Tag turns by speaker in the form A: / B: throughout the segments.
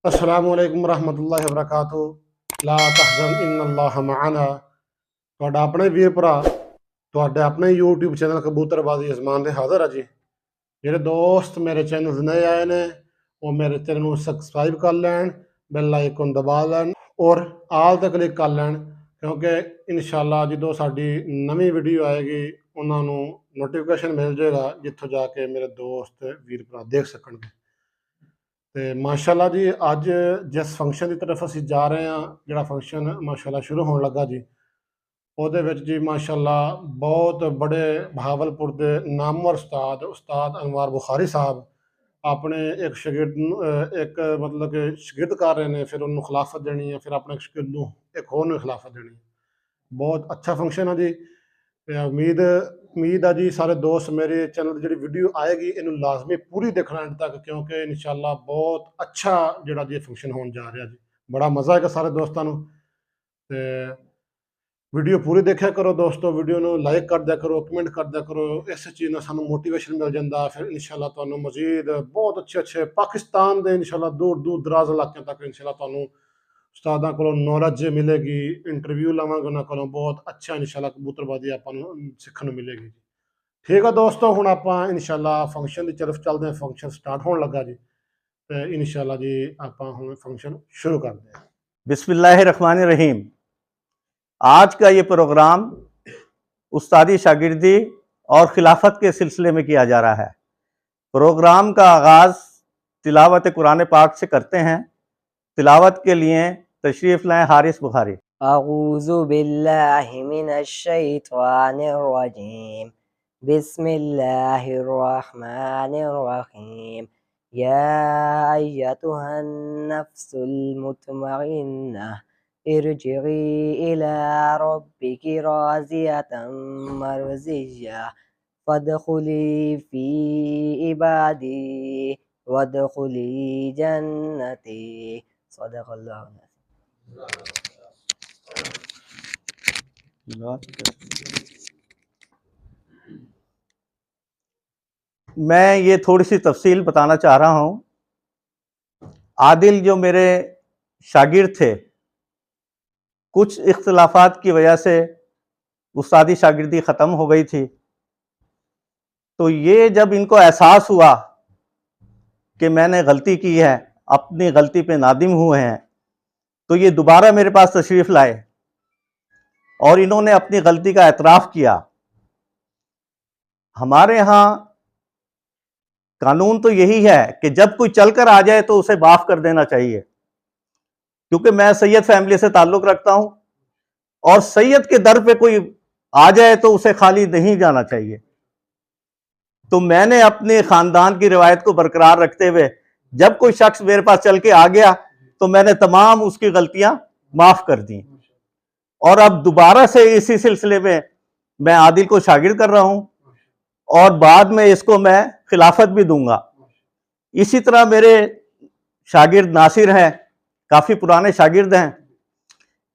A: अस्सलामु अलैकुम रहमतुल्लाहि व बरकातहू। ला तहज़न इन्नल्लाह मअना। ਤੁਹਾਡਾ ਆਪਣਾ ਹੀ ਵੀਰ ਭਰਾ ਤੁਹਾਡੇ ਆਪਣੇ YouTube ਚੈਨਲ ਕਬੂਤਰਬਾਜ਼ੀ ਅਜ਼ਮਾਨ ਦੇ ਹਾਜ਼ਰ ਆ ਜੀ। ਜਿਹੜੇ ਦੋਸਤ ਮੇਰੇ ਚੈਨਲ ਨਏ ਆਏ ਨੇ ਉਹ ਮੇਰੇ ਚੈਨਲ ਨੂੰ ਸਬਸਕ੍ਰਾਈਬ ਕਰ ਲੈਣ, ਬੈਲ ਆਈਕਨ ਦਬਾ ਲੈਣ ਔਰ ਆਲ ਤੇ ਕਲਿੱਕ ਕਰ ਲੈਣ, ਕਿਉਂਕਿ ਇਨਸ਼ਾਅੱਲਾ ਜਦੋਂ ਸਾਡੀ ਨਵੀਂ ਵੀਡੀਓ ਆਏਗੀ ਉਹਨਾਂ ਨੂੰ ਨੋਟੀਫਿਕੇਸ਼ਨ ਮਿਲ ਜਾਏਗਾ, ਜਿੱਥੋਂ ਜਾ ਕੇ ਮੇਰੇ ਦੋਸਤ ਵੀਰ ਭਰਾ ਦੇਖ ਸਕਣਗੇ। ਤੇ ਮਾਸ਼ਾਅੱਲਾ ਜੀ, ਅੱਜ ਜਿਸ ਫੰਕਸ਼ਨ ਦੀ ਤਰਫ ਅਸੀਂ ਜਾ ਰਹੇ ਹਾਂ, ਜਿਹੜਾ ਫੰਕਸ਼ਨ ਮਾਸ਼ਾਅੱਲਾ ਸ਼ੁਰੂ ਹੋਣ ਲੱਗਾ ਜੀ, ਉਹਦੇ ਵਿੱਚ ਜੀ ਮਾਸ਼ਾਅੱਲਾ ਬਹੁਤ ਬੜੇ ਬਹਾਵਲਪੁਰ ਦੇ ਨਾਮਵਰ ਉਸਤਾਦ ਅਨਵਾਰ ਬੁਖਾਰੀ ਸਾਹਿਬ ਆਪਣੇ ਇੱਕ ਸ਼ਾਗਿਰਦ ਨੂੰ ਇੱਕ ਮਤਲਬ ਕਿ ਸ਼ਾਗਿਰਦ ਕਰ ਰਹੇ ਨੇ, ਫਿਰ ਉਹਨੂੰ ਖਿਲਾਫਤ ਦੇਣੀ ਹੈ, ਫਿਰ ਆਪਣੇ ਇੱਕ ਸ਼ਾਗਿਰਦ ਨੂੰ ਇੱਕ ਹੋਰ ਨੂੰ ਖਿਲਾਫਤ ਦੇਣੀ ਹੈ। ਬਹੁਤ ਅੱਛਾ ਫੰਕਸ਼ਨ ਹੈ ਜੀ। ਤੇ ਉਮੀਦ ਆ ਜੀ ਸਾਰੇ ਦੋਸਤ ਮੇਰੇ ਚੈਨਲ ਦੀ ਜਿਹੜੀ ਵੀਡੀਓ ਆਏਗੀ ਇਹਨੂੰ ਲਾਜ਼ਮੀ ਪੂਰੀ ਦੇਖਣਾ ਐਂਡ ਤੱਕ, ਕਿਉਂਕਿ ਇਨਸ਼ਾਅੱਲਾ ਬਹੁਤ ਅੱਛਾ ਜਿਹੜਾ ਜੀ ਫੰਕਸ਼ਨ ਹੋਣ ਜਾ ਰਿਹਾ ਜੀ। ਬੜਾ ਮਜ਼ਾ ਆਏਗਾ ਸਾਰੇ ਦੋਸਤਾਂ ਨੂੰ। ਤੇ ਵੀਡੀਓ ਪੂਰੀ ਦੇਖਿਆ ਕਰੋ ਦੋਸਤੋ, ਵੀਡੀਓ ਨੂੰ ਲਾਈਕ ਕਰ ਦਿਆ ਕਰੋ, ਕਮੈਂਟ ਕਰ ਦਿਆ ਕਰੋ, ਇਸ ਚੀਜ਼ ਨਾਲ ਸਾਨੂੰ ਮੋਟੀਵੇਸ਼ਨ ਮਿਲ ਜਾਂਦਾ। ਫਿਰ ਇਨਸ਼ਾਅੱਲਾ ਤੁਹਾਨੂੰ ਮਜ਼ੀਦ ਬਹੁਤ ਅੱਛੇ ਪਾਕਿਸਤਾਨ ਦੇ ਇਨਸ਼ਾਅੱਲਾ ਦੂਰ ਦੂਰ ਦਰਾਜ਼ ਇਲਾਕਿਆਂ ਤੱਕ ਇਨਸ਼ਾਅੱਲਾ ਤੁਹਾਨੂੰ ਉਸਤਾਦਾਂ ਕੋਲੋਂ ਨੌਲੇਜ ਮਿਲੇਗੀ, ਇੰਟਰਵਿਊ ਲਵਾਂਗੇ ਉਹਨਾਂ ਕੋਲੋਂ, ਬਹੁਤ ਅੱਛਾ ਇਨਸ਼ਾਅੱਲਾ ਕਬੂਤਰਬਾਜ਼ੀ ਆਪਾਂ ਨੂੰ ਸਿੱਖਣ ਨੂੰ ਮਿਲੇਗੀ। ਠੀਕ ਆ ਦੋਸਤੋ, ਹੁਣ ਆਪਾਂ ਇਨਸ਼ਾਅੱਲਾ ਫੰਕਸ਼ਨ ਦੀ ਤਰਫ ਚੱਲਦੇ ਹਾਂ। ਫੰਕਸ਼ਨ ਸਟਾਰਟ ਹੋਣ ਲੱਗਾ ਜੀ, ਤੇ ਇਨਸ਼ਾਅੱਲਾ ਜੀ ਆਪਾਂ ਹੁਣ फंक्शन शुरू करते हैं।
B: बिस्मिल्लाहिर्रहमानिर्रहीम। आज का ये प्रोग्राम उस्तादी शागिर्दी और खिलाफत के सिलसिले में किया जा रहा है। प्रोग्राम का आगाज़ तिलावत कुरान पाक से करते हैं। तिलावत के लिए तशरीफ़ लाएं हारिस बुखारी।
C: अऊज़ु बिल्लाहि मिनश शैतानिर रजीम। बिस्मिल्लाहिर रहमानिर रहीम। या अय्यतुहन नफ्सुल मुतमइन्ना इरजिई इला रब्बिकी राज़ियतम मर्ज़िय्या फदखुली फ़ी इबादी वदखुली जन्नती। सदक़ल्लाहु।
B: मैं ये थोड़ी सी तफसील बताना चाह रहा हूँ। आदिल जो मेरे शागिर्द थे, कुछ इख्तिलाफात की वजह से उस्तादी शागिर्दी ख़त्म हो गई थी। तो ये जब इनको एहसास हुआ कि मैंने गलती की है, अपनी गलती पे नादिम हुए हैं, तो ये दोबारा मेरे पास तशरीफ़ लाए और इन्होंने अपनी गलती का एतराफ़ किया। हमारे यहाँ कानून तो यही है कि जब कोई चल कर आ जाए तो उसे माफ़ कर देना चाहिए, क्योंकि मैं सैयद फैमिली से ताल्लुक़ रखता हूँ और सैयद के दर पे कोई आ जाए तो उसे खाली नहीं जाना चाहिए। तो मैंने अपने ख़ानदान की रिवायत को बरकरार रखते हुए जब कोई शख्स मेरे पास चल के आ गया तो मैंने तमाम उसकी गलतियां माफ़ कर दी। और अब दोबारा से इसी सिलसिले में मैं आदिल को शागिर्द कर रहा हूँ और बाद में इसको मैं खिलाफत भी दूंगा। इसी तरह मेरे शागिर्द नासिर हैं, काफ़ी पुराने शागिर्द हैं,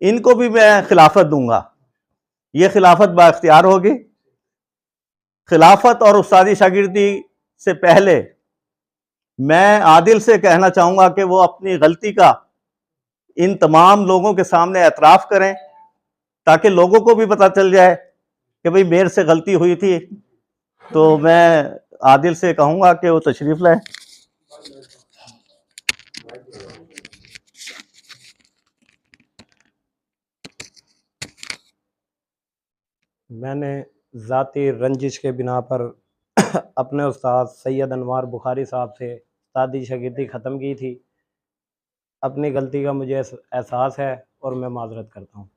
B: इनको भी मैं खिलाफत दूंगा। ये खिलाफत बाख्तियार होगी। खिलाफत और उस्तादी शागिर्दी से पहले मैं आदिल से कहना चाहूँगा कि वो अपनी गलती का इन तमाम लोगों के सामने एतराफ़ करें, ताकि लोगों को भी पता चल जाए कि भाई मेरे से गलती हुई थी। तो मैं आदिल से कहूँगा कि वो तशरीफ़ लाए।
D: मैंने ज़ाती रंजिश के बिना पर अपने उस्ताद सैयद अनवार बुखारी साहब से उस्तादी शागिर्दी ख़त्म की थी। अपनी गलती का मुझे एहसास है और मैं माज़रत करता हूँ।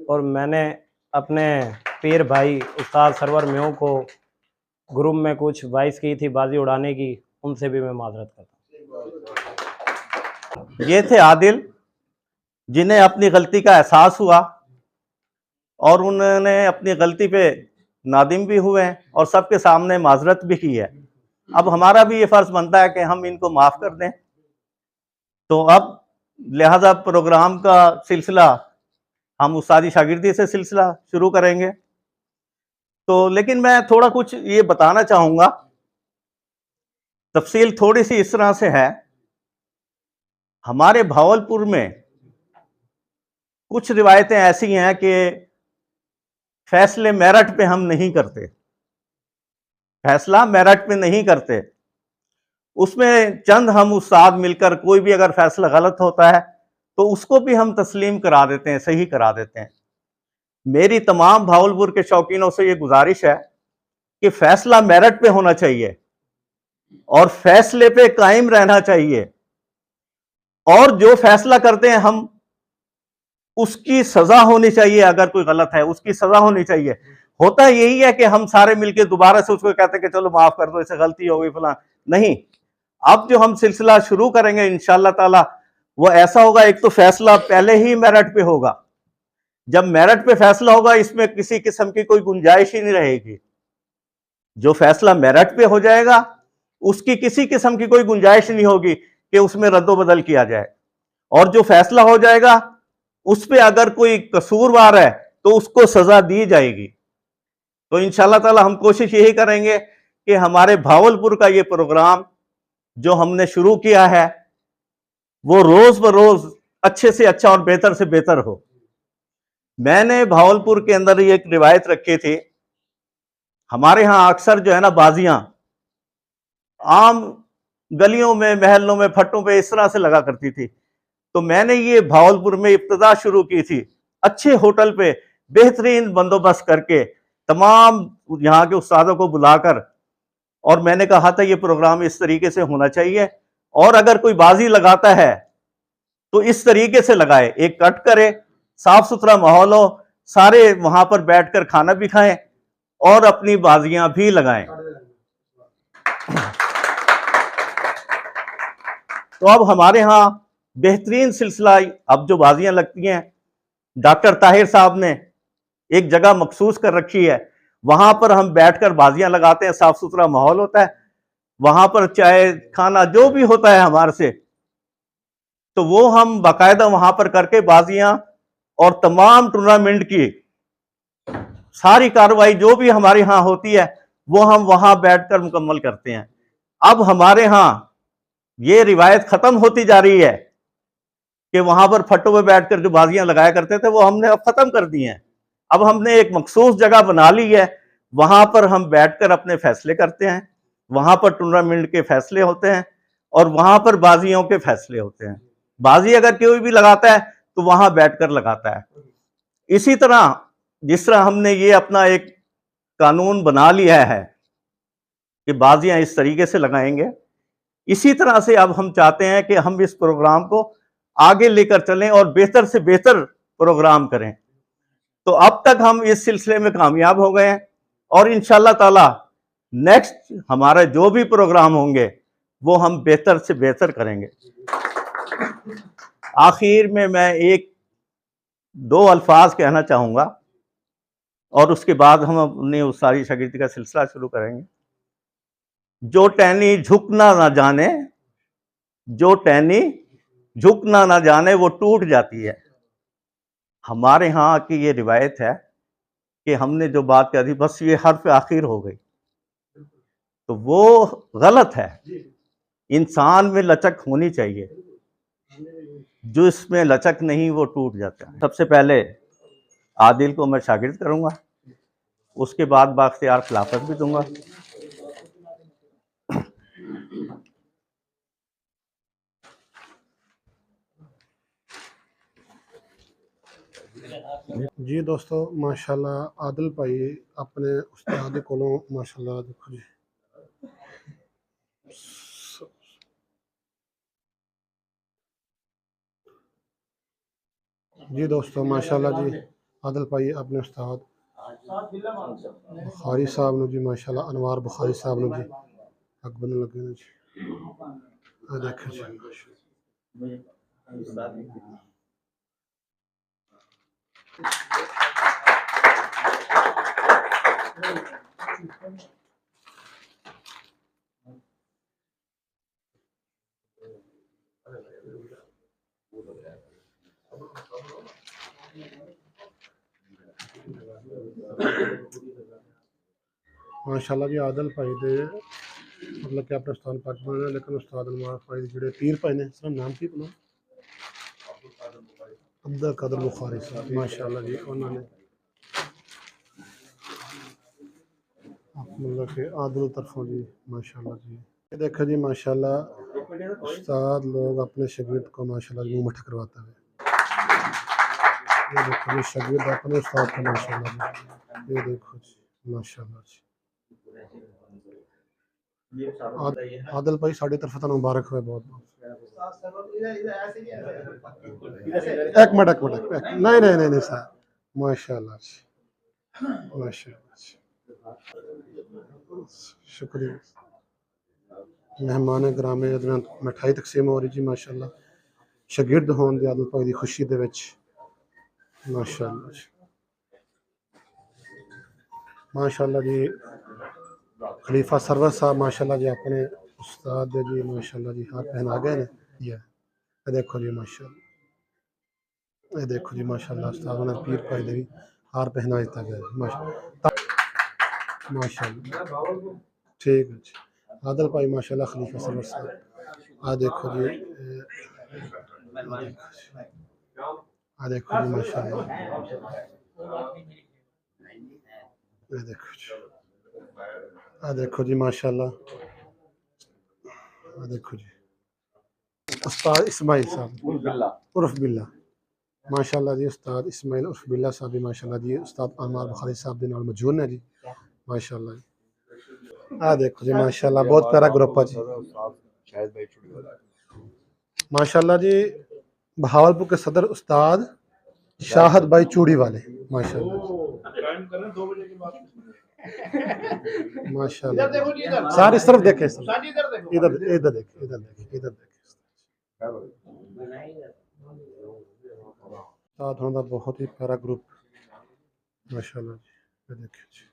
D: और मैंने अपने पीर भाई उस्ताद सरवर म्यों को ग्रुप में कुछ वाइस की थी बाजी उड़ाने की, उनसे भी मैं माज़रत करता हूँ।
B: ये थे आदिल, जिन्हें अपनी गलती का एहसास हुआ और उन्होंने अपनी गलती पे नादिम भी हुए हैं और सबके सामने माजरत भी की है। अब हमारा भी ये फ़र्ज़ बनता है कि हम इनको माफ़ कर दें। तो अब लिहाजा प्रोग्राम का सिलसिला हम उस्तादी शागिर्दी से सिलसिला शुरू करेंगे। तो लेकिन मैं थोड़ा कुछ ये बताना चाहूँगा। तफसील थोड़ी सी इस तरह से है हमारे भावलपुर में कुछ रिवायतें ऐसी हैं कि फैसले मेरिट पे हम नहीं करते, फैसला मेरिट पे नहीं करते। उसमें चंद हम उस्ताद मिलकर कोई भी अगर फैसला गलत होता है तो उसको भी हम तस्लीम करा देते हैं, सही करा देते हैं। मेरी तमाम भावलपुर के शौकीनों से ये गुजारिश है कि फैसला मेरिट पे होना चाहिए और फैसले पे कायम रहना चाहिए, और जो फैसला करते हैं हम उसकी सजा होनी चाहिए। अगर कोई गलत है उसकी सजा होनी चाहिए। होता यही है कि हम सारे मिलकर दोबारा से उसको कहते हैं कि चलो माफ कर दो, इससे गलती हो गई फलां। नहीं, अब जो हम सिलसिला शुरू करेंगे इंशाअल्लाह ताला वो ऐसा होगा, एक तो फैसला पहले ही मेरिट पे होगा। जब मेरिट पे फैसला होगा इसमें किसी किस्म की कोई गुंजाइश ही नहीं रहेगी। जो फैसला मेरिट पे हो जाएगा उसकी किसी किस्म की कोई गुंजाइश नहीं होगी कि उसमें रद्दोबदल किया जाए, और जो फैसला हो जाएगा उस पर अगर कोई कसूरवार है तो उसको सजा दी जाएगी। तो इंशाअल्लाह ताला हम कोशिश यही करेंगे कि हमारे भावलपुर का ये प्रोग्राम जो हमने शुरू किया है वो रोज बरोज अच्छे से अच्छा और बेहतर से बेहतर हो। मैंने भावलपुर के अंदर ये एक रिवायत रखी थी, हमारे यहाँ अक्सर जो है ना बाजियां आम गलियों में, महलों में, फट्टों पे इस तरह से लगा करती थी। तो मैंने ये भावलपुर में इब्तिदा शुरू की थी, अच्छे होटल पे बेहतरीन बंदोबस्त करके तमाम यहाँ के उस्तादों को बुलाकर, और मैंने कहा था ये प्रोग्राम इस तरीके से होना चाहिए, और अगर कोई बाजी लगाता है तो इस तरीके से लगाए, एक कट करे, साफ सुथरा माहौल हो, सारे वहां पर बैठकर खाना भी खाएं और अपनी बाजियां भी लगाएं। तो अब हमारे यहाँ बेहतरीन सिलसिला, अब जो बाजियां लगती हैं, डॉक्टर ताहिर साहब ने एक जगह मखसूस कर रखी है, वहां पर हम बैठकर बाजियां लगाते हैं, साफ सुथरा माहौल होता है, वहां पर चाय खाना जो भी होता है हमारे से, तो वो हम बाकायदा वहां पर करके बाजियां और तमाम टूर्नामेंट की सारी कार्रवाई जो भी हमारे यहाँ होती है वो हम वहां बैठकर मुकम्मल करते हैं। अब हमारे यहाँ ये रिवायत खत्म होती जा रही है कि वहां पर फट्टों पे बैठकर जो बाजियां लगाया करते थे वो हमने अब खत्म कर दी हैं। अब हमने एक मखसूस जगह बना ली है, वहां पर हम बैठकर अपने फैसले करते हैं, वहां पर टूर्नामेंट के फैसले होते हैं और वहां पर बाजियों के फैसले होते हैं। बाजी अगर कोई भी लगाता है तो वहां बैठकर लगाता है। इसी तरह जिस तरह हमने ये अपना एक कानून बना लिया है कि बाजियां इस तरीके से लगाएंगे, इसी तरह से अब हम चाहते हैं कि हम इस प्रोग्राम को आगे लेकर चलें और बेहतर से बेहतर प्रोग्राम करें। तो अब तक हम इस सिलसिले में कामयाब हो गए हैं और इंशाअल्लाह ताला नेक्स्ट हमारा जो भी प्रोग्राम होंगे वो हम बेहतर से बेहतर करेंगे। आखिर में मैं एक दो अल्फाज कहना चाहूंगा और उसके बाद हम अपनी उस सारी शागिर्दी का सिलसिला शुरू करेंगे। जो टहनी झुकना ना जाने, जो टहनी झुकना ना जाने वो टूट जाती है। हमारे यहाँ की ये रिवायत है कि हमने जो बात कह दी बस ये हर्फ आखिर हो गई, तो वो गलत है। इंसान में लचक होनी चाहिए, जो इसमें लचक नहीं वो टूट जाता है। सबसे पहले आदिल को मैं शागिर्द करूंगा, उसके बाद बाख्तियार खिलाफत भी दूंगा।
A: जी दोस्तों, माशाल्लाह आदिल भाई अपने उस्ताद कोलों माशाल्लाह देखो जी जी दोस्तों माशाल्लाह जी आदिल भाई अपने उस्ताद बुखारी साहब ने जी माशाल्लाह अनवार बुखारी साहब ने जी हक बनने लगे ने जी। आ देखें जी माशाल्लाह जी आदिल भाई दे मतलब कि अपने उस्ताद पाक बने, लेकिन उस्ताद अनवार भाई जिहड़े पीर भाई ने सर नाम की अपना अब्दुल कादिर बुखारी साहब माशाल्लाह जी, उन्होंने मतलब कि आदिल तरफों जी माशाल्लाह जी। ये देखो जी माशाल्लाह उस्ताद लोग अपने शागिर्द को माशाल्लाह मुंह मठा करवाते हुए। ये देखो जी शागिर्द अपने उस्ताद को माशाल्लाह जी, ये देखो जी माशाल्लाह जी। आदिल भाई साड़ी तरफ तो मुबारक हुए बहुत बहुत। एक मिनट नहीं नहीं नहीं नहीं सर, माशाल्लाह जी माशाल्लाह जी, शुक्रिया। मेहमान ग्रामे मिठाई तकसीम हो रही जी माशाल्लाह, शागिर्द होने दी आदिल भाई दी खुशी दे विच माशाल्लाह जी माशाल्लाह जी। खलीफा सरवर साहब माशाल्लाह जी अपने उस्ताद दे जी माशाल्लाह जी हाथ पहना गए ने। ये देखो जी माशाल्लाह, ये देखो जी माशाल्लाह उस्ताद ने पीर भाई दे भी हार पहना दिता गया है माशाल्लाह। ठीक है जी, आदिल भाई माशाल्लाह खलीफा सरवर साहब, आ देखो जी आ देखो जी माशाल्लाह, ये देखो जी, आ देखो जी माशाल्लाह, आ देखो जी उस्ताद इस्माइल साहब उर्फ बिल्ला माशाल्लाह जी, उस्ताद इस्माइल उर्फ बिल्ला साहब भी माशाल्लाह जी उस्ताद अनवार बुखारी साहब दे नाल मौजूद ने जी माशाल्लाह जी। आ देखो जी माशाल्लाह बहुत प्यारा ग्रुप है जी माशाल्लाह जी। बहावलपुर के सदर उस्ताद शाहद भाई चूड़ी वाले माशाल्लाह माशाल्लाह। सारी इस तरफ देखे, इधर इधर देखे, इधर देखे, इधर देखे। साथ होना बहुत ही प्यारा ग्रुप माशाल्लाह जी, ये देखिए जी।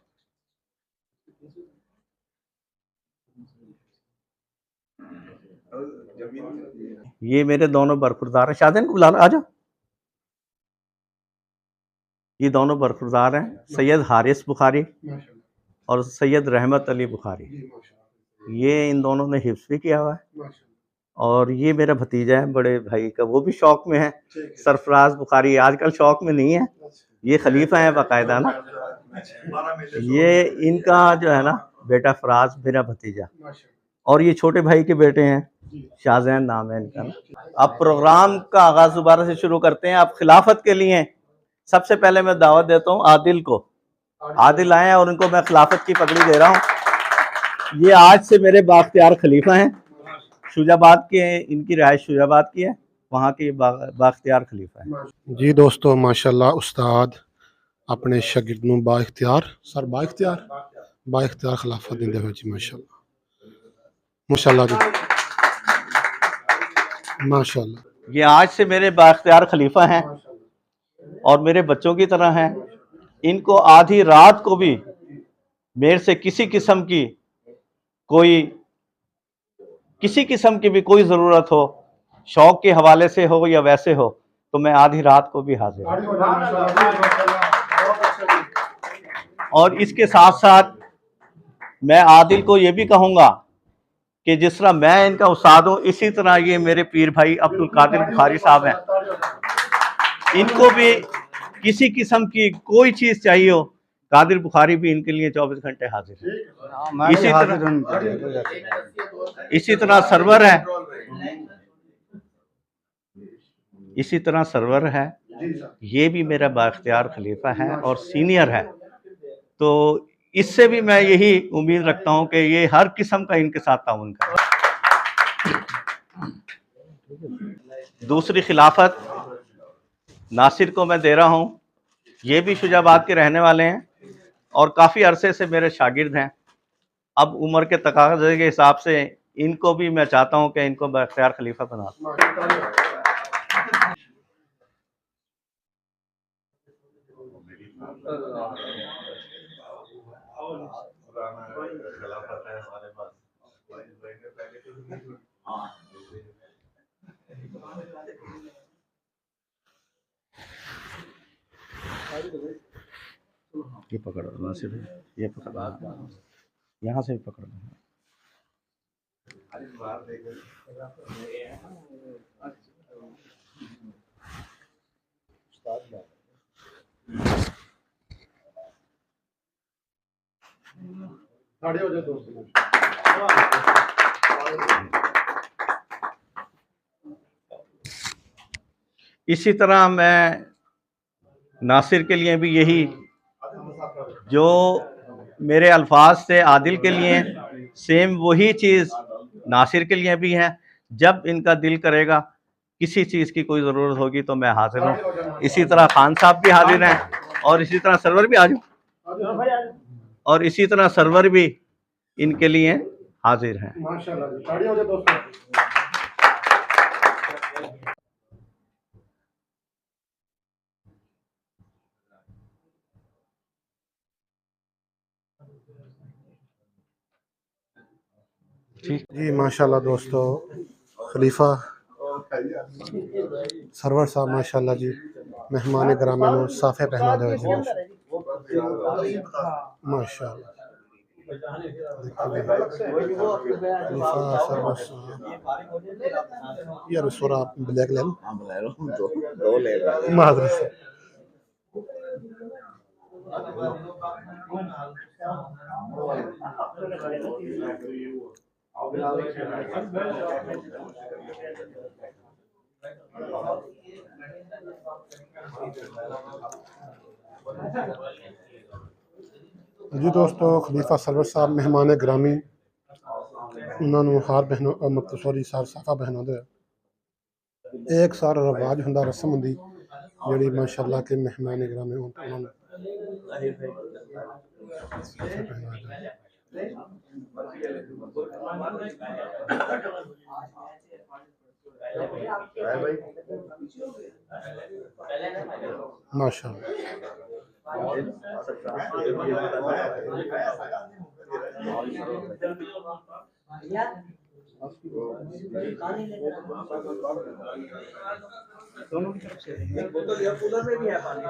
B: ये मेरे दोनों बरखुरदार हैं, शाहजहान को बुला लो, आ जाओ। ये दोनों बरखुरदार हैं, सैयद हारिस बुखारी और सैयद रहमत अली बुखारी। ये इन दोनों ने हिफ्स भी किया हुआ है और ये मेरा भतीजा है बड़े भाई का, वो भी शौक में है। सरफराज बुखारी आजकल शौक में नहीं है, ये खलीफा है बाकायदा ना। ये इनका जो है ना बेटा फराज मेरा भतीजा, और ये छोटे भाई के बेटे हैं, शाहजहान नाम है इनका ना। अब प्रोग्राम का आगाज दोबारा से शुरू करते हैं। अब खिलाफत के लिए सबसे पहले मैं दावत देता हूँ आदिल को। आदिल आए और उनको मैं खिलाफत की पगड़ी दे रहा हूँ। ये आज से मेरे बाख्तियार खलीफा हैं, शुजाबाद के, इनकी रिहाइश शुजाबाद की है, वहाँ के बाख्तियार खलीफा है
A: जी। दोस्तों माशाल्लाह उस्ताद अपने शागिर्द नूं बाइख्तियार सर बाइख्तियार खिलाफत देंदे हुए जी माशाल्लाह माशाल्लाह जी माशाल्लाह।
B: ये आज से मेरे बाख्तियार खलीफा हैं और मेरे बच्चों की तरह हैं। इनको आधी रात को भी मेरे से किसी किस्म की भी कोई ज़रूरत हो, शौक के हवाले से हो या वैसे हो, तो मैं आधी रात को भी हाजिर हूँ। और इसके साथ साथ मैं आदिल को ये भी कहूँगा कि जिस तरह मैं इनका उस्ताद हूँ, इसी तरह ये मेरे पीर भाई अब्दुल कादिर बुखारी साहब हैं। इनको भी किसी किस्म की कोई चीज़ चाहिए हो, कादिर बुखारी भी इनके लिए 24 घंटे हाजिर है। इसी तरह सरवर है, ये भी मेरा बाख्तियार खलीफा है और सीनियर है। तो इससे भी मैं यही उम्मीद रखता हूं कि ये हर किस्म का इनके साथ ताउन करे। दूसरी खिलाफत नासिर को मैं दे रहा हूं। ये भी शुजाबाद के रहने वाले हैं और काफ़ी अरसे से मेरे शागिर्द हैं। अब उम्र के तकाज़े के हिसाब से इनको भी मैं चाहता हूं कि इनको बाख्तियार खलीफा बना दूं। ये पकड़ो नासिर, ये पकड़ो, यहाँ से भी पकड़ो।
A: ताड़ी हो जाए दोस्तों।
B: इसी तरह मैं नासिर के लिए भी यही जो मेरे अल्फाज थे आदिल के लिए, सेम वही चीज़ नासिर के लिए भी है। जब इनका दिल करेगा, किसी चीज़ की कोई ज़रूरत होगी तो मैं हाजिर हूँ। इसी तरह खान साहब भी हाजिर हैं और इसी तरह सरवर भी और इसी तरह सरवर भी इनके लिए हाजिर हैं।
A: माशाल्लाह जी, ताड़ी हो जाए दोस्तों। जी माशाल्लाह दोस्तों, खलीफा सरवर साहब माशाल्लाह जी मेहमान ग्रामी नूं साफे पहना दे जी माशाल्लाह। खलीफा सरवर साहब यार सोरा ब्लैक ले लो दो ले मादर से जी दोस्तों, खलीफा सरवर साहब मेहमान ग्रामी उन्होंने हार पहनो मतलब सॉरी साफा पहना दे। एक सारा रवाज हुंदा रस्म हुंदी ਜਿਹੜੀ माशाल्लाह के मेहमान ग्रामी उन्होंने माशाल्लाह।
B: दोनों की तरफ से एक बोतल या कूलर में भी है पानी।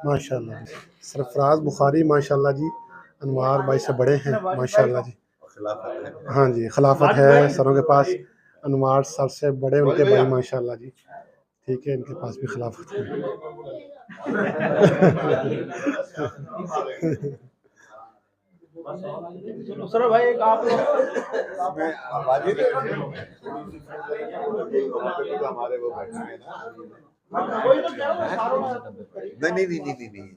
A: माशाल्लाह सरफराज बुखारी माशाल्लाह जी अनवार भाई से बड़े हैं माशाल्लाह जी। हाँ जी, खिलाफत है सरों के पास, अनवार सबसे बड़े उनके भाई माशाल्लाह जी। ठीक है, इनके पास भी खिलाफत है।
D: सर भाई एक आप
E: हमारे वो बैठे हैं ना। नहीं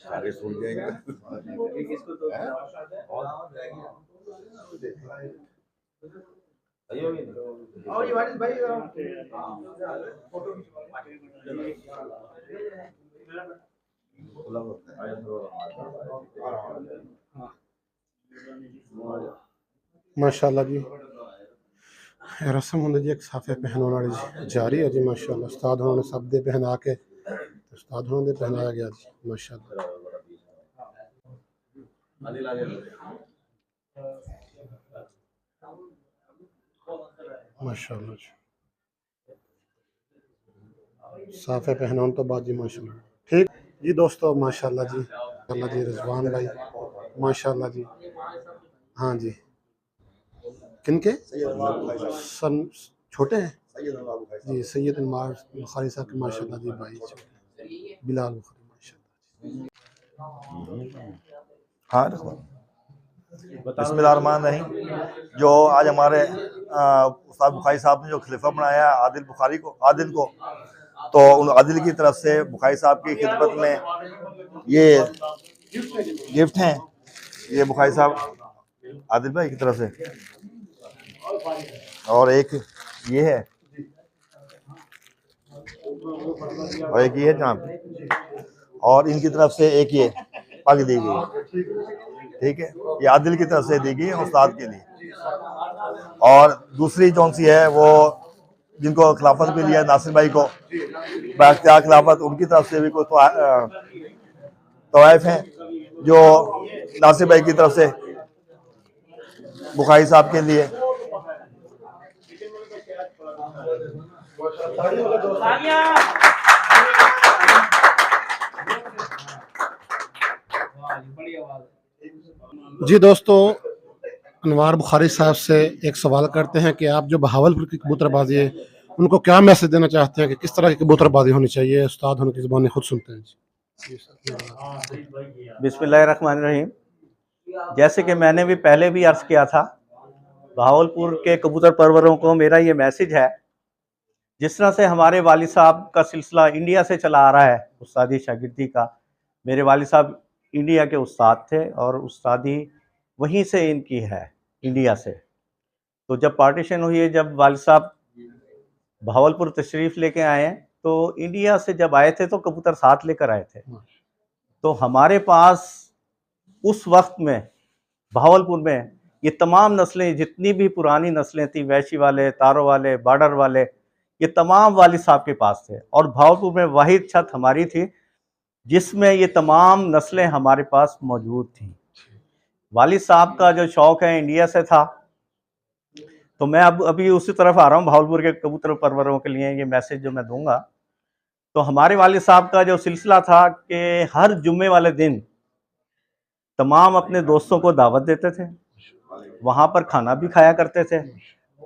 E: सारे सुन जाएंगे।
A: माशाल्लाह जी रस्म होंदी जी एक साफे पहनाने वाली जारी है जी माशाल्लाह। उस्ताद उन्होंने सब दे पहना के उस्ताद उन्होंने पहनाया गया जी माशाल्लाह। माशाल्लाह जी साफे पहनाने तो बाद जी माशाल्लाह। ठीक जी दोस्तों माशाल्लाह जी, अल्लाह जी रिजवान भाई माशाल्लाह जी। हाँ जी, किनके सन छोटे हैं जी, सैयद अनवार बुखारी साहब के माशाल्लाह जी भाई बिलाल बुखारी माशाल्लाह।
F: हाँ बिस्मिल्लाहिर्रहमानिर्रहीम। जो आज हमारे उस्ताद बुखारी साहब ने जो खलीफा बनाया है आदिल को, तो उन आदिल की तरफ से बुखारी साहब की खिदमत में ये गिफ्ट हैं। ये बुखारी साहब आदिल भाई की तरफ से, और एक ये है और एक ये है जनाब, और इनकी तरफ से एक ये पग दी गई। ठीक है, ये आदिल की तरफ से दी गई है उस्ताद के लिए। और दूसरी जौन सी है वो जिनको खिलाफत भी लिया नासिर भाई को बाख्तियार खिलाफत, उनकी तरफ से भी कुछ तवाइफ हैं जो नासिर भाई की तरफ से बुखारी साहब के लिए।
A: जी दोस्तों, अनवार बुखारी साहब से एक सवाल करते हैं कि आप जो बहावलपुर की कबूतरबाजी है उनको क्या मैसेज देना चाहते हैं कि किस तरह की कबूतरबाजी होनी चाहिए? उस्ताद उनकी ज़ुबानी खुद सुनते हैं जी।
B: बिस्मिल्लाहिर्रहमानिर्रहीम। जैसे कि मैंने भी पहले भी अर्ज किया था, भावलपुर के कबूतर परवरों को मेरा ये मैसेज है, जिस तरह से हमारे वालिद साहब का सिलसिला इंडिया से चला आ रहा है उस्तादी शागिर्दी का। मेरे वालिद साहब इंडिया के उस्ताद थे और उस्तादी वहीं से इनकी है, इंडिया से। तो जब पार्टीशन हुई है, जब वालिद साहब भावलपुर तशरीफ़ लेके आए हैं, तो इंडिया से जब आए थे तो कबूतर साथ लेकर आए थे। तो हमारे पास उस वक्त में भावलपुर में ये तमाम नस्लें, जितनी भी पुरानी नस्लें थी, वैशी वाले, तारों वाले, बॉर्डर वाले, ये तमाम वालिद साहब के पास थे। और भावलपुर में वाहिद छत हमारी थी जिसमें ये तमाम नस्लें हमारे पास मौजूद थी। वालिद साहब का जो शौक़ है इंडिया से था, तो मैं अब अभी उसी तरफ आ रहा हूँ। भावलपुर के कबूतर परवरों के लिए ये मैसेज जो मैं दूंगा, तो हमारे वालिद साहब का जो सिलसिला था कि हर जुम्मे वाले दिन तमाम अपने दोस्तों को दावत देते थे, वहाँ पर खाना भी खाया करते थे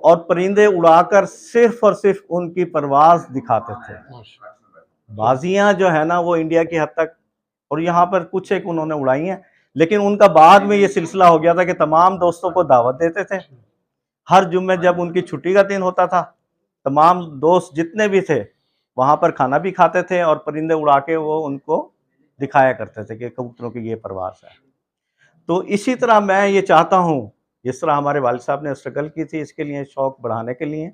B: और परिंदे उड़ाकर सिर्फ और सिर्फ उनकी परवाज़ दिखाते थे। बाजियाँ जो है ना वो इंडिया की हद तक, और यहाँ पर कुछ एक उन्होंने उड़ाई हैं, लेकिन उनका बाद में ये सिलसिला हो गया था कि तमाम दोस्तों को दावत देते थे। हर जुम्मे जब उनकी छुट्टी का दिन होता था, तमाम दोस्त जितने भी थे वहाँ पर खाना भी खाते थे और परिंदे उड़ा के वो उनको दिखाया करते थे कि कबूतरों की ये परवाज़ है। तो इसी तरह मैं ये चाहता हूँ, जिस तरह हमारे वालिद साहब ने स्ट्रगल की थी इसके लिए, शौक़ बढ़ाने के लिए,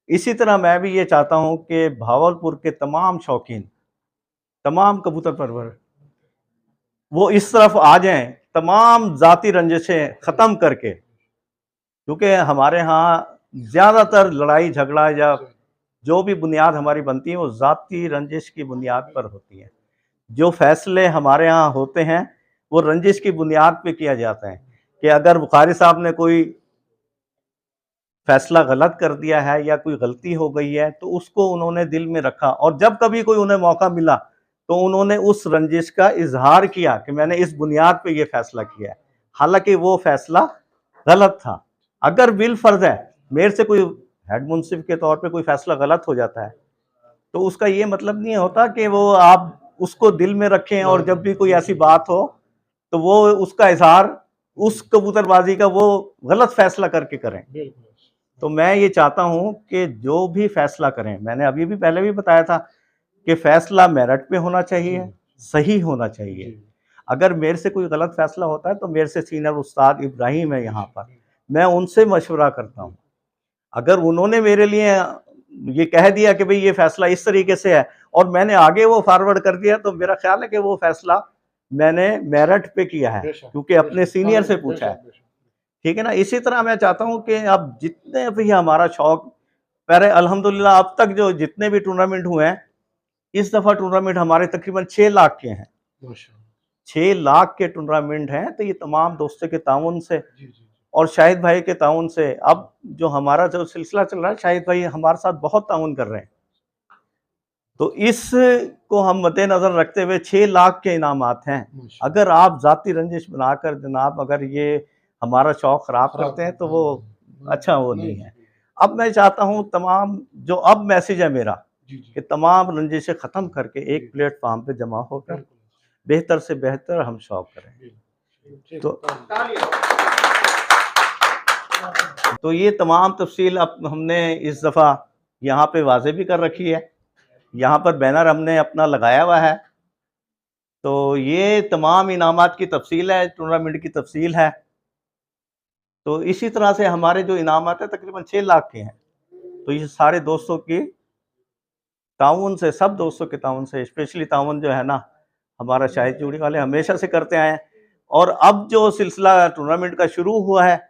B: इसी तरह मैं भी ये चाहता हूँ कि भावलपुर के तमाम शौकीन, तमाम कबूतर परवर वो इस तरफ आ जाएं, तमाम ज़ाती रंजिशें ख़त्म करके। क्योंकि हमारे यहाँ ज़्यादातर लड़ाई झगड़ा या जो भी बुनियाद हमारी बनती है वो ज़ाती रंजिश की बुनियाद पर होती है। जो फ़ैसले हमारे यहाँ होते हैं वो रंजिश की बुनियाद पे किया जाता है कि अगर बुखारी साहब ने कोई फैसला गलत कर दिया है या कोई गलती हो गई है तो उसको उन्होंने दिल में रखा, और जब कभी कोई उन्हें मौका मिला तो उन्होंने उस रंजिश का इजहार किया कि मैंने इस बुनियाद पे ये फैसला किया है, हालांकि वो फैसला गलत था। अगर बिल फर्ज है मेरे से कोई हेड मुंसिफ के तौर पे कोई फैसला गलत हो जाता है तो उसका ये मतलब नहीं होता कि वो आप उसको दिल में रखें और जब भी कोई ऐसी बात हो तो वो उसका इजहार उस कबूतरबाजी का वो गलत फैसला करके करें। तो मैं ये चाहता हूं कि जो भी फैसला करें, मैंने अभी भी पहले भी बताया था कि फैसला मेरिट पे होना चाहिए, सही होना चाहिए। अगर मेरे से कोई गलत फैसला होता है तो मेरे से सीनियर उस्ताद इब्राहिम है यहाँ पर, मैं उनसे मशवरा करता हूँ। अगर उन्होंने मेरे लिए ये कह दिया कि भाई ये फैसला इस तरीके से है और मैंने आगे वो फॉरवर्ड कर दिया, तो मेरा ख्याल है कि वो फैसला मैंने मेरिट पे किया है, क्योंकि अपने सीनियर से पूछा है। ठीक है ना। इसी तरह मैं चाहता हूँ कि अब जितने भी हमारा शौक, पहले अल्हम्दुलिल्लाह अब तक जो जितने भी टूर्नामेंट हुए हैं, इस दफ़ा टूर्नामेंट हमारे तकरीबन 6 लाख के हैं। 6 लाख के टूर्नामेंट हैं, तो ये तमाम दोस्तों के ताउन से और शाहिद भाई के ताउन से, अब जो हमारा जो सिलसिला चल रहा है, शाहिद भाई हमारे साथ बहुत ताउन कर रहे हैं। तो इसको हम मद्देनज़र रखते हुए 6 लाख के इनामात हैं। अगर आप ज़ाती रंजिश बनाकर जनाब अगर ये हमारा शौक़ ख़राब करते हैं तो वो अच्छा वो नहीं है। अब मैं चाहता हूँ तमाम जो अब मैसेज है मेरा कि तमाम रंजिशें ख़त्म करके एक प्लेटफार्म पे जमा होकर बेहतर से बेहतर हम शौक़ करें। तो ये तमाम तफसील अब हमने इस दफ़ा यहाँ पे वाज़े भी कर रखी है। यहाँ पर बैनर हमने अपना लगाया हुआ है। तो ये तमाम इनामात की तफसील है, टूर्नामेंट की तफसील है। तो इसी तरह से हमारे जो इनामात है तकरीबन 6 लाख के हैं। तो ये सारे दोस्तों की ताउन से, सब दोस्तों के ताउन से, स्पेशली ताउन जो है ना हमारा शाहिद चूड़ी वाले हमेशा से करते आए हैं। और अब जो सिलसिला टूर्नामेंट का शुरू हुआ है,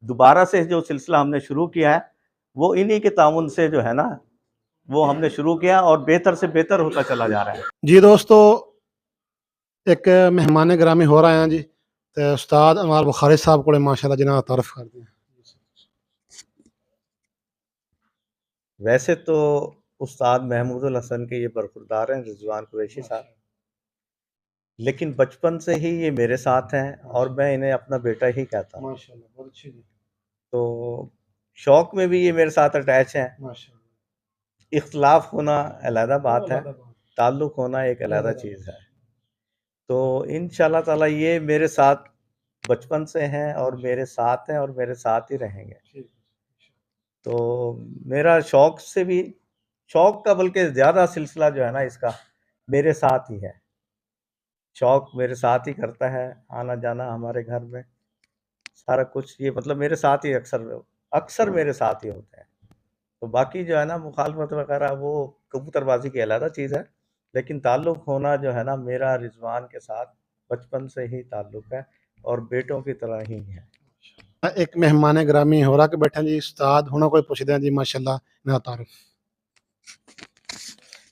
B: दोबारा से जो सिलसिला हमने शुरू किया है, वो इन्हीं के ताउन से जो है ना वो हमने शुरू किया और बेहतर से बेहतर होता चला जा रहा है।
A: जी दोस्तों, एक मेहमान ग्रामी हो रहे हैं जी, तो उस्ताद अनवार बुखारी साहब को माशाल्लाह जिन्हें तारफ़ करते हैं।
B: वैसे तो उस्ताद महमूदुल हसन के ये बरखुरदार हैं रिजवान कुरैशी साहब, लेकिन बचपन से ही ये मेरे साथ हैं और मैं इन्हें अपना बेटा ही कहता हूँ।
A: माशाल्लाह, बहुत अच्छी जी।
B: तो शौक़ में भी ये मेरे साथ अटैच हैं।
A: माशाल्लाह।
B: इख्तलाफ होना अलहदा बात है, ताल्लुक़ होना एक अलहदा चीज़ है। तो इंशाल्लाह ताला ये मेरे साथ बचपन से हैं और मेरे साथ हैं और मेरे साथ ही रहेंगे। तो मेरा शौक से भी, शौक का बल्कि ज़्यादा सिलसिला जो है ना इसका मेरे साथ ही है। शौक मेरे साथ ही करता है, आना जाना हमारे घर में सारा कुछ ये मतलब मेरे साथ ही अक्सर मेरे साथ ही होते हैं। तो बाकी जो है ना मुखालफत वगैरह वो कबूतरबाजी की अलहदा चीज़ है, लेकिन ताल्लुक़ होना जो है ना मेरा रिज़वान के साथ बचपन से ही ताल्लुक़ है और बेटों की तरह ही है।
A: एक मेहमान ग्रामी हो रहा कि बैठे जी उस्ताद होना कोई पूछते हैं जी माशाल्लाह ना तारुफ।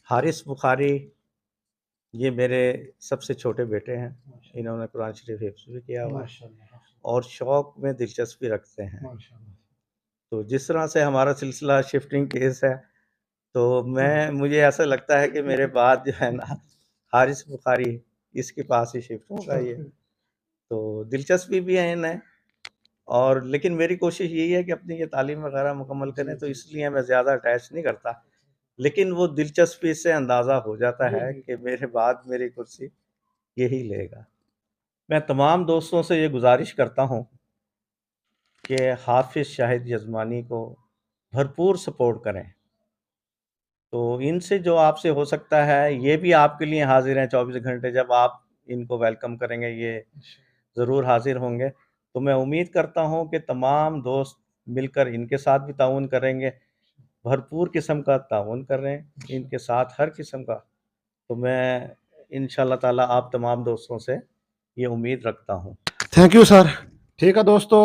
B: हारिस बुखारी ये मेरे सबसे छोटे बेटे हैं, इन्होंने कुरान शरीफ हिफ्ज़ भी किया हुआ है और शौक़ में दिलचस्पी रखते हैं। तो जिस तरह से हमारा सिलसिला शिफ्टिंग केस है, तो मुझे ऐसा लगता है कि मेरे बाद जो है ना हारिस बुखारी इसके पास ही शिफ्ट होगा ये। तो दिलचस्पी भी है इन्हें और लेकिन मेरी कोशिश यही है कि अपनी ये तालीम वगैरह मुकम्मल करें, तो इसलिए मैं ज़्यादा अटैच नहीं करता। लेकिन वो दिलचस्पी से अंदाज़ा हो जाता है कि मेरे बाद मेरी कुर्सी यही लेगा। मैं तमाम दोस्तों से ये गुज़ारिश करता हूँ कि हाफ़िज़ शाहिद यज़मानी को भरपूर सपोर्ट करें। तो इनसे जो आपसे हो सकता है, ये भी आपके लिए हाज़िर हैं 24 घंटे, जब आप इनको वेलकम करेंगे ये ज़रूर हाज़िर होंगे। तो मैं उम्मीद करता हूँ कि तमाम दोस्त मिलकर इनके साथ भी ताउन करेंगे, भरपूर किस्म का ताउन करें इनके साथ हर किस्म का। तो मैं इंशाअल्लाह ताला आप तमाम दोस्तों से ये उम्मीद रखता हूँ।
A: Thank you sir. ठीक है दोस्तों,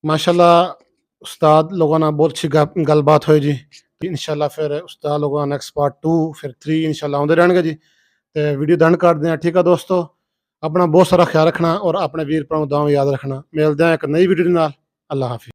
A: माशाल्लाह उस्ताद लोगों ना बहुत अच्छी गलबात हुई जी। इंशाल्लाह फिर उस्ताद लोगों का नेक्स्ट पार्ट 2 फिर 3 इंशाल्लाह आते रहने जी। तो वीडियो डन कर दें। ठीक है दोस्तों, अपना बहुत सारा ख्याल रखना और अपने वीर भराओं दुआओं याद रखना। मिलते हैं एक नई वीडियो नाल। अल्लाह हाफिज़।